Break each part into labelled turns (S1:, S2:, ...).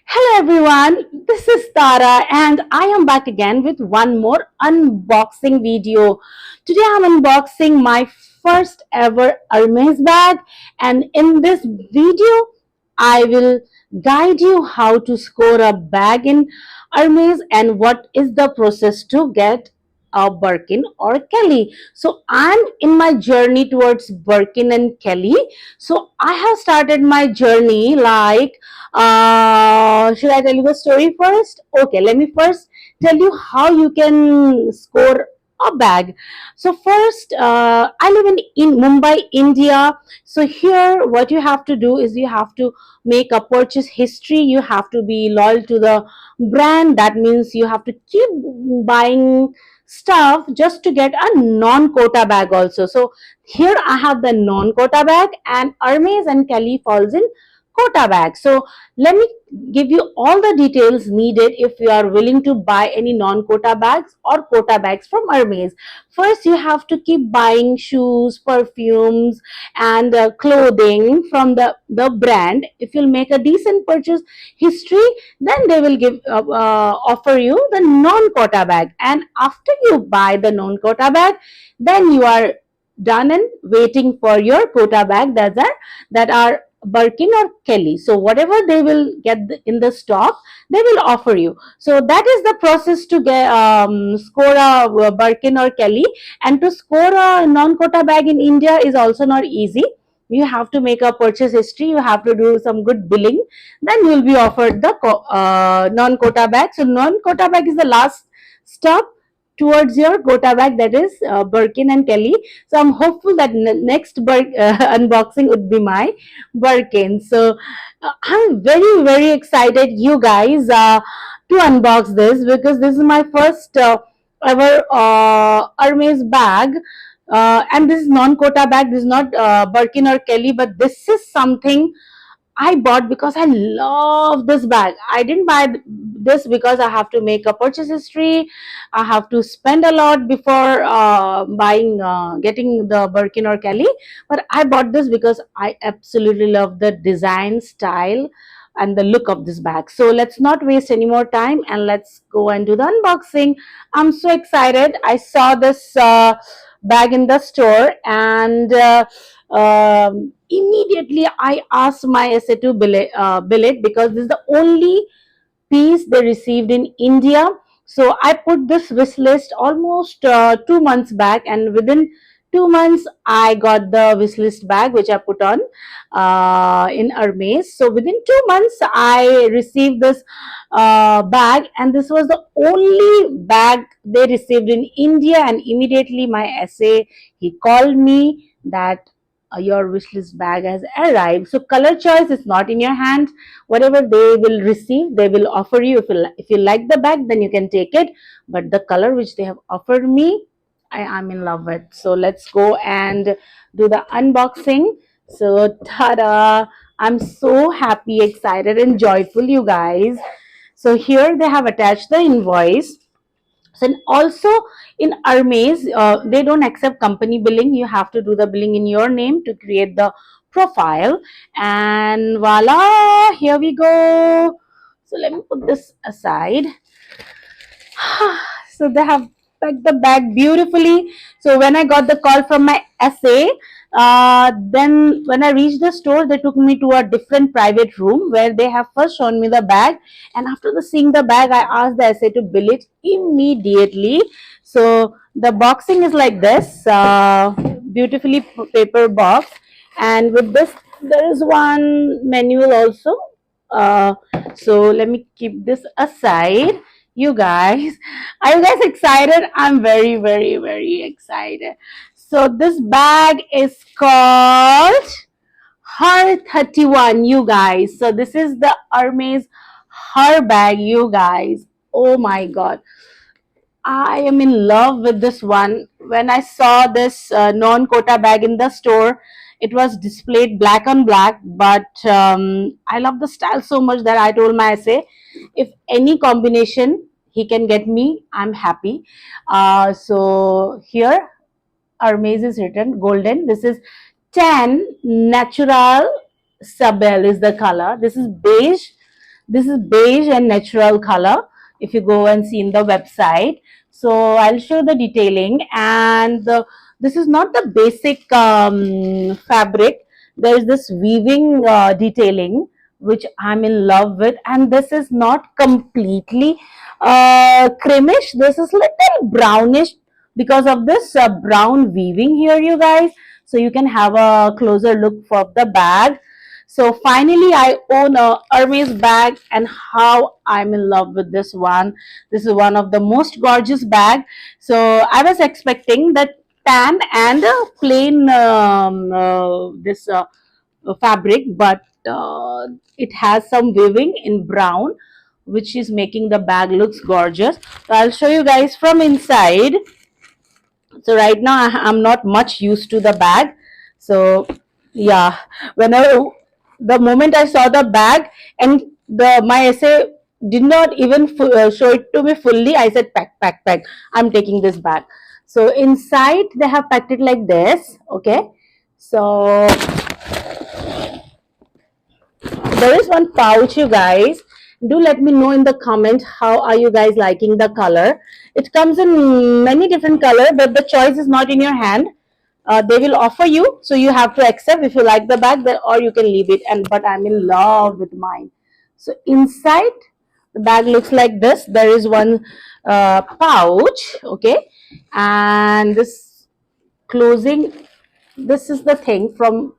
S1: Hello everyone, this is Tara and I am back again with one more unboxing video. Today I'm unboxing my first ever Hermes bag, and in this video I will guide you how to score a bag in Hermes and what is the process to get a Birkin or Kelly. So I'm in my journey towards Birkin and Kelly. So I have started my journey like should I tell you the story first? Okay, let me first tell you how you can score a bag. So first, I live in Mumbai, India. So here, what you have to do is you have to make a purchase history. You have to be loyal to the brand. That means you have to keep buying stuff just to get a non-quota bag also. So here I have the non-quota bag, and Hermes and Kelly falls in quota bag. So let me give you all the details needed if you are willing to buy any non-quota bags or quota bags from Hermes. First, you have to keep buying shoes, perfumes, and clothing from the brand. If you'll make a decent purchase history, then they will give offer you the non-quota bag. And after you buy the non-quota bag, then you are done and waiting for your quota bag that are Birkin or Kelly. So whatever they will get in the stock, they will offer you. So that is the process to get score a Birkin or Kelly. And to score a non-quota bag in India is also not easy. You have to make a purchase history. You have to do some good billing. Then you will be offered the non-quota bag. So non-quota bag is the last stop towards your quota bag, that is Birkin and Kelly. So I'm hopeful that next unboxing would be my Birkin. So I'm very excited, you guys, to unbox this because this is my first ever Hermes bag. And this is non-quota bag. This is not Birkin or Kelly, but this is something I bought because I love this bag. I didn't buy this because I have to make a purchase history. I have to spend a lot before getting the Birkin or Kelly. But I bought this because I absolutely love the design, style, and the look of this bag. So let's not waste any more time and let's go and do the unboxing. I'm so excited. I saw this bag in the store, and immediately I asked my SA to bill it because this is the only piece they received in India. So I put this wish list almost 2 months back, and within 2 months I got the wish list bag which I put on in Hermes. So within 2 months I received this bag, and this was the only bag they received in India. And immediately my SA, he called me that your wish list bag has arrived. So color choice is not in your hand. Whatever they will receive, they will offer you. If you like the bag, then you can take it. But the color which they have offered me, I am in love with. So let's go and do the unboxing. So ta-da! I'm so happy, excited, and joyful, you guys. So here they have attached the invoice. So, and also in Hermes, they don't accept company billing. You have to do the billing in your name to create the profile. And voila, here we go. So let me put this aside. So they have packed the bag beautifully. So when I got the call from my SA, then when I reached the store, they took me to a different private room where they have first shown me the bag. And after seeing the bag, I asked the SA to bill it immediately. So the boxing is like this, beautifully paper box, and with this there is one manual also. Uh, so let me keep this aside. You guys, are you guys excited? I'm very excited. So this bag is called Her 31, you guys. So this is the Hermes Her bag, you guys. Oh my god, I am in love with this one. When I saw this non-quota bag in the store, it was displayed black on black, but I love the style so much that I told my SA, if any combination he can get me, I'm happy. So here, Hermes is written golden. This is tan natural sable is the color. This is beige. This is beige and natural color if you go and see in the website. So I'll show the detailing, and this is not the basic fabric. There is this weaving detailing which I'm in love with, and this is not completely creamish. This is little brownish because of this brown weaving here, you guys. So you can have a closer look for the bag. So finally, I own a Hermes bag, and how I'm in love with this one. This is one of the most gorgeous bag. So I was expecting that tan and plain this fabric, but it has some weaving in brown, which is making the bag looks gorgeous. So I'll show you guys from inside. So right now I'm not much used to the bag. So yeah, whenever the moment I saw the bag, and the my essay did not even show it to me fully, I said pack, pack, pack, I'm taking this bag. So inside they have packed it like this. Okay, so there is one pouch, you guys. Do let me know in the comment how are you guys liking the color. It comes in many different color, but the choice is not in your hand. They will offer you, so you have to accept if you like the bag, or you can leave it. And but I'm in love with mine. So inside the bag looks like this. There is one pouch, okay, and this closing, this is the thing from,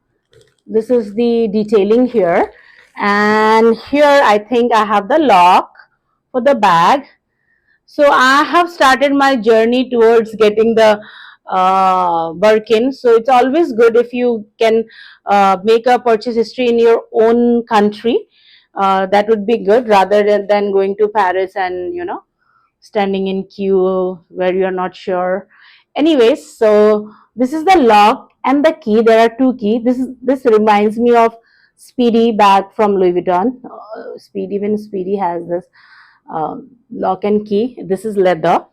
S1: this is the detailing here, and here I think I have the lock for the bag. So I have started my journey towards getting the Birkin. So it's always good if you can make a purchase history in your own country. That would be good, rather than going to Paris and standing in queue where you're not sure. Anyways, so this is the lock and the key. There are two keys. This reminds me of Speedy bag from Louis Vuitton. Speedy, even Speedy has this lock and key. This is leather,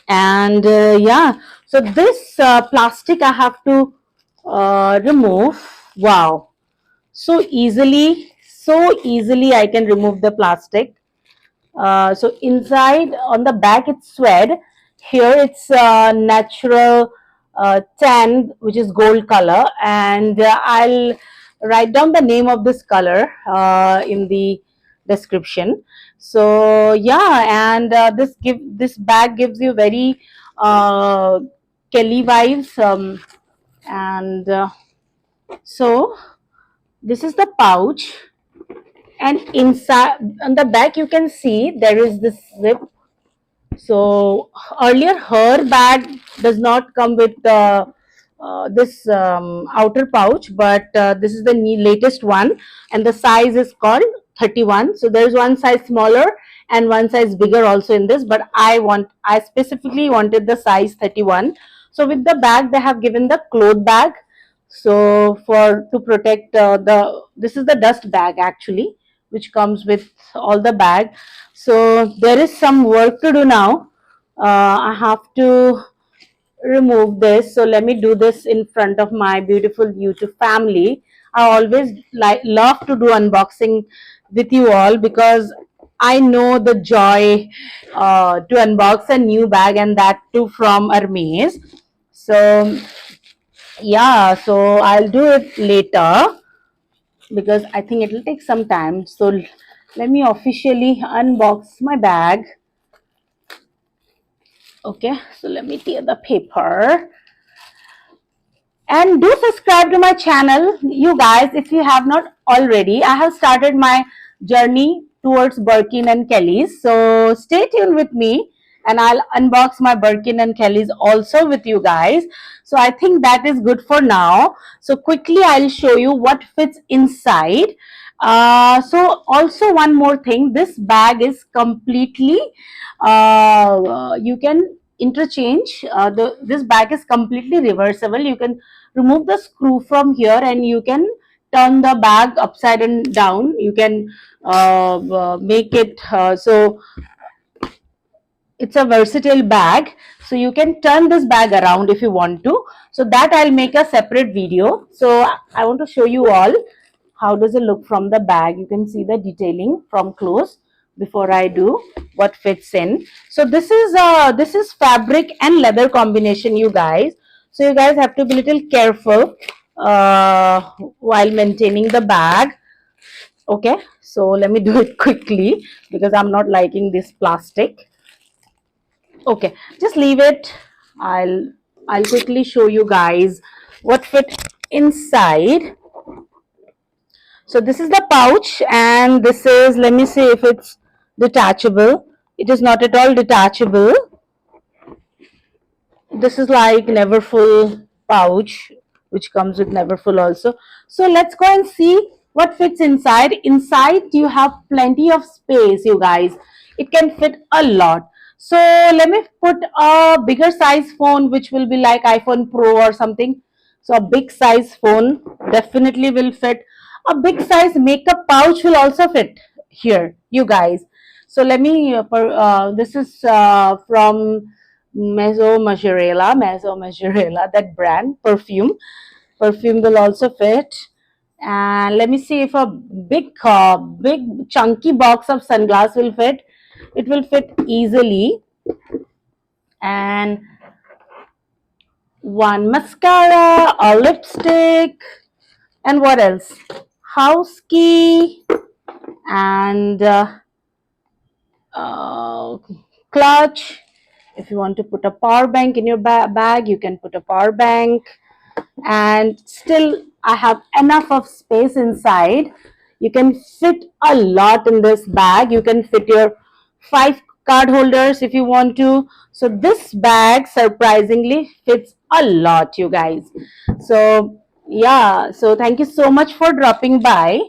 S1: and yeah. So this plastic I have to remove. Wow, so easily I can remove the plastic. So inside on the back it's suede. Here it's natural tan, which is gold color, and I'll write down the name of this color in the description. So yeah, and this bag gives you very uh, Kelly vibes, and so this is the pouch, and inside on the back you can see there is this zip. So earlier her bag does not come with this outer pouch, but this is the latest one, and the size is called 31. So there is one size smaller and one size bigger also in this, but I specifically wanted the size 31. So with the bag they have given the cloth bag. So for to protect the this is the dust bag actually, which comes with all the bag. So there is some work to do now. I have to remove this. So let me do this in front of my beautiful YouTube family. I always love to do unboxing with you all, because I know the joy to unbox a new bag, and that too from Hermes. So yeah, so I'll do it later because I think it will take some time. So let me officially unbox my bag. Okay, so let me tear the paper. And do subscribe to my channel, you guys, if you have not already. I have started my journey towards Birkin and Kellys. So stay tuned with me, and I'll unbox my Birkin and Kellys also with you guys. So I think that is good for now. So quickly I'll show you what fits inside. So also one more thing, this bag is completely you can interchange. This bag is completely reversible. You can remove the screw from here, and you can turn the bag upside and down. You can make it so it's a versatile bag. So you can turn this bag around if you want to. So that I'll make a separate video. So I want to show you all how does it look from the bag. You can see the detailing from close before I do what fits in. So this is fabric and leather combination, you guys. So you guys have to be little careful while maintaining the bag. Okay, so let me do it quickly because I'm not liking this plastic. Okay, just leave it. I'll quickly show you guys what fit inside. So this is the pouch, and this is, let me see if it's detachable. It is not at all detachable. This is like never full pouch, which comes with never full also. So let's go and see what fits inside. Inside you have plenty of space, you guys. It can fit a lot. So let me put a bigger size phone, which will be like iPhone Pro or something. So a big size phone definitely will fit. A big size makeup pouch will also fit here, you guys. So let me this is from Mezzo Mozzarella, that brand perfume. Perfume will also fit. And let me see if a big chunky box of sunglass will fit. It will fit easily. And one mascara, a lipstick, and what else? House key and uh, clutch. If you want to put a power bank in your bag, you can put a power bank. And still I have enough of space inside. You can fit a lot in this bag. You can fit your 5 card holders if you want to. So this bag surprisingly fits a lot, you guys. So yeah, so thank you so much for dropping by.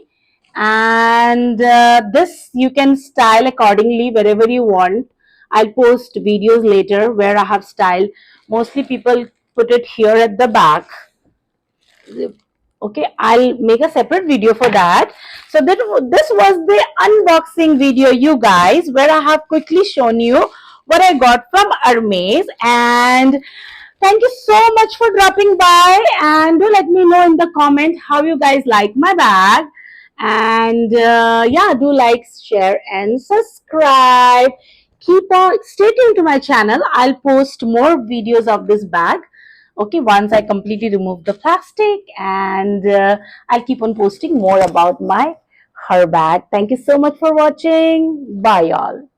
S1: And this you can style accordingly wherever you want. I'll post videos later where I have styled. Mostly people put it here at the back. Okay, I'll make a separate video for that. So that this was the unboxing video, you guys, where I have quickly shown you what I got from Hermes. And thank you so much for dropping by, and do let me know in the comment how you guys like my bag. And yeah, do like, share, and subscribe. Keep on, stay tuned to my channel. I'll post more videos of this bag. Okay, once I completely remove the plastic, and I'll keep on posting more about my Herbag. Thank you so much for watching. Bye, y'all.